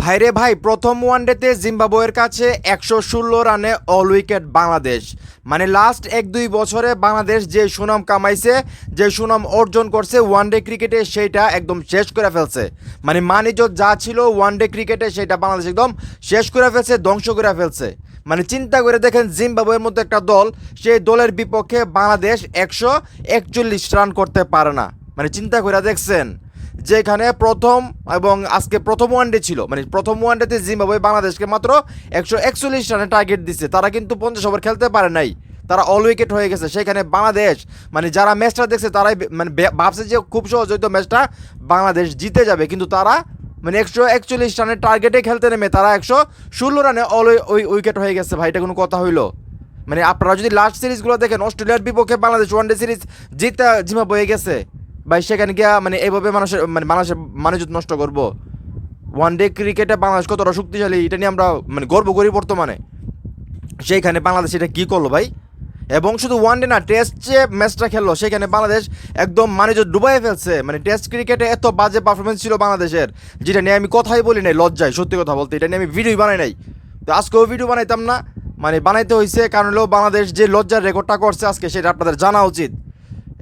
ভাইরে ভাই, প্রথম ওয়ানডেতে জিম্বাবুয়ের কাছে ১১৬ রানে অল উইকেট বাংলাদেশ। মানে লাস্ট ১-২ বছরে বাংলাদেশ যে সুনাম কামাইছে, যে সুনাম অর্জন করছে ওয়ানডে ক্রিকেটে, সেইটা একদম শেষ করে ফেলছে। মানে মানিজত যা ছিল ওয়ানডে ক্রিকেটে, সেটা বাংলাদেশ একদম শেষ করে ফেলছে, ধ্বংস করে ফেলছে। মানে চিন্তা করে দেখেন, জিম্বাবুয়ের মধ্যে একটা দল, সেই দলের বিপক্ষে বাংলাদেশ ১৪১ রান করতে পারে না। মানে চিন্তা করে দেখছেন, যেখানে প্রথম এবং আজকে প্রথম ওয়ানডে ছিল, মানে প্রথম ওয়ানডেতে জিম্বাবুয়ে বাংলাদেশকে মাত্র ১৪১ রানে টার্গেট দিচ্ছে। তারা কিন্তু ৫০ ওভার খেলতে পারে নাই, তারা অল উইকেট হয়ে গেছে। সেখানে বাংলাদেশ, মানে যারা ম্যাচটা দেখছে তারাই মানে ভাবছে যে খুব সহজ হয়তো ম্যাচটা বাংলাদেশ জিতে যাবে, কিন্তু তারা মানে ১৪১ রানের টার্গেটে খেলতে নেমে তারা ১১৬ রানে অল উইকেট হয়ে গেছে। ভাই, এটা কোনো কথা হইলো? মানে আপনারা যদি লাস্ট সিরিজগুলো দেখেন, অস্ট্রেলিয়ার বিপক্ষে বাংলাদেশ ওয়ানডে সিরিজ জিতে জিম্বাবুয়ে গেছে ভাই। সেখানে গিয়া মানে এইভাবে বাংলাদেশের মানুষজন নষ্ট করবো? ওয়ান ডে ক্রিকেটে বাংলাদেশ কতটা শক্তিশালী, এটা নিয়ে আমরা মানে গর্ব করি বর্তমানে। সেইখানে বাংলাদেশ এটা কী করলো ভাই? এবং শুধু ওয়ান ডে না, টেস্ট যে ম্যাচটা খেললো, সেখানে বাংলাদেশ একদম মানুষজন ডুবাই ফেলছে। মানে টেস্ট ক্রিকেটে এত বাজে পারফরমেন্স ছিল বাংলাদেশের, যেটা নিয়ে আমি কথাই বলি নাই, লজ্জায় সত্যি কথা বলতে। এটা নিয়ে আমি ভিডিওই বানাই নাই, তো আজকেও ভিডিও বানাইতাম না। মানে বানাইতে হয়েছে কারণ হলো বাংলাদেশ যে লজ্জার রেকর্ডটা করছে আজকে, সেটা আপনাদের জানা উচিত।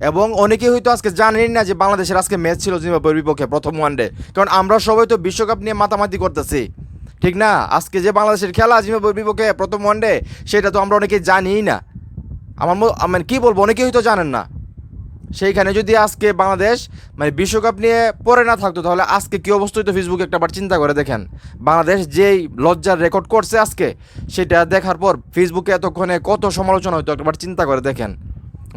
এবং অনেকেই হয়তো আজকে জানেন না যে বাংলাদেশের আজকে ম্যাচ ছিল জিম্বাবুয়ের বিপক্ষে প্রথম ওয়ানডে, কারণ আমরা সবাই তো বিশ্বকাপ নিয়ে মাতামাতি করতেছি, ঠিক না? আজকে যে বাংলাদেশের খেলা জিম্বাবুয়ের বিপক্ষে প্রথম ওয়ানডে, সেটা তো আমরা অনেকেই জানিই না। মানে কী বলবো, অনেকেই হয়তো জানেন না। সেইখানে যদি আজকে বাংলাদেশ মানে বিশ্বকাপ নিয়ে পড়ে না থাকতো, তাহলে আজকে কী অবস্থা হতো ফেসবুকে একটাবার চিন্তা করে দেখেন। বাংলাদেশ যেই লজ্জার রেকর্ড করছে আজকে, সেটা দেখার পর ফেসবুকে এতক্ষণে কত সমালোচনা হতো একবার চিন্তা করে দেখেন।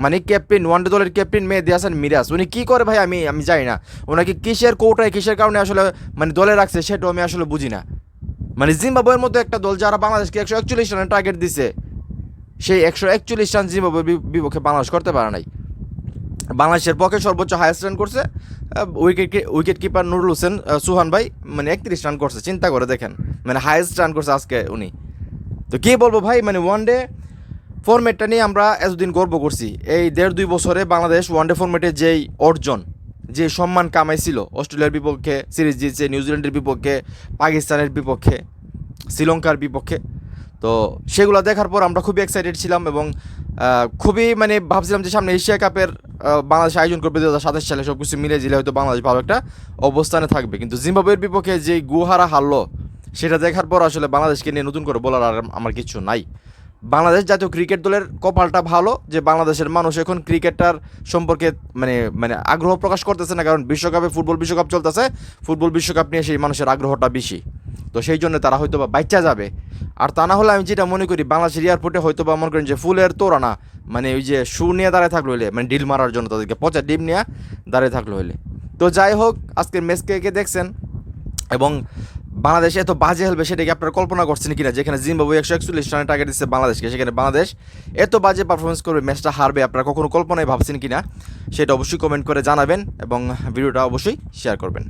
মানে ক্যাপ্টেন, ওয়ানডে দলের ক্যাপ্টেন মেহেদী হাসান মিরাজ, উনি কী করে ভাই আমি জানি না। ওনাকে কিসের কৌটায় কিসের কারণে আসলে মানে দলে রাখছে, সেটাও আমি আসলে বুঝি না। মানে জিম্বাবুয়ের মতো একটা দল, যারা বাংলাদেশকে ১৪১ রানের টার্গেট দিছে, সেই ১৪১ রান জিম্বাবুয়ের বিপক্ষে বাংলাদেশ করতে পারে নাই। বাংলাদেশের পক্ষে সর্বোচ্চ হাইয়েস্ট রান করছে উইকেট কিপার নুরুল হোসেন সুহান ভাই, মানে ৩১ রান করছে। চিন্তা করে দেখেন, মানে হাইয়েস্ট রান করছে আজকে উনি। তো কী বলবো ভাই, মানে ওয়ানডে ফরম্যাটটা নিয়ে আমরা এতদিন গর্ব করছি। এই ১.৫-২ বছরে বাংলাদেশ ওয়ানডে ফরম্যাটে যেই অর্জন, যে সম্মান কামাইছিল, অস্ট্রেলিয়ার বিপক্ষে সিরিজ জিতছে, নিউজিল্যান্ডের বিপক্ষে, পাকিস্তানের বিপক্ষে, শ্রীলঙ্কার বিপক্ষে, তো সেগুলো দেখার পর আমরা খুবই এক্সাইটেড ছিলাম। এবং খুবই মানে ভাবছিলাম যে সামনে এশিয়া কাপের বাংলাদেশ আয়োজন করবে ২০২৭ সালে। সব কিছু মিলে জিলে হয়তো বাংলাদেশ ভালো একটা অবস্থানে থাকবে, কিন্তু জিম্বাবুয়ের বিপক্ষে যে গুহারা হারলো, সেটা দেখার পর আসলে বাংলাদেশকে নিয়ে নতুন করে বলার আর আমার কিছু নাই। বাংলাদেশ জাতীয় ক্রিকেট দলের কপালটা ভালো যে বাংলাদেশের মানুষ এখন ক্রিকেটটার সম্পর্কে মানে মানে আগ্রহ প্রকাশ করতেছে না, কারণ বিশ্বকাপে ফুটবল বিশ্বকাপ চলতেছে, ফুটবল বিশ্বকাপ নিয়ে সেই মানুষের আগ্রহটা বেশি। তো সেই জন্য তারা হয়তো বা বাচ্চা যাবে। আর তা না হলে আমি যেটা মনে করি, বাংলাদেশের এয়ারপোর্টে হয়তো বা মনে করেন যে ফুলের তোড়ানা, মানে ওই যে শু নিয়ে দাঁড়ায় থাকলো হইলে, মানে ডিল মারার জন্য তাদেরকে পচা ডিম নিয়ে দাঁড়িয়ে থাকলো হইলে। তো যাই হোক, আজকের ম্যাচকে কে দেখছেন এবং বাংলাদেশ এত বাজে খেলবে সেটা কি আপনারা কল্পনা করছেন কিনা? যেখানে জিম্বাবুয়ে ১৪১ রানে টার্গেট দিচ্ছে বাংলাদেশকে, সেখানে বাংলাদেশ এত বাজে পারফরমেন্স করবে, ম্যাচটা হারবে, আপনারা কখনো কল্পনায় ভাবছেন কিনা? সেটা অবশ্যই কমেন্ট করে জানাবেন এবং ভিডিওটা অবশ্যই শেয়ার করবেন।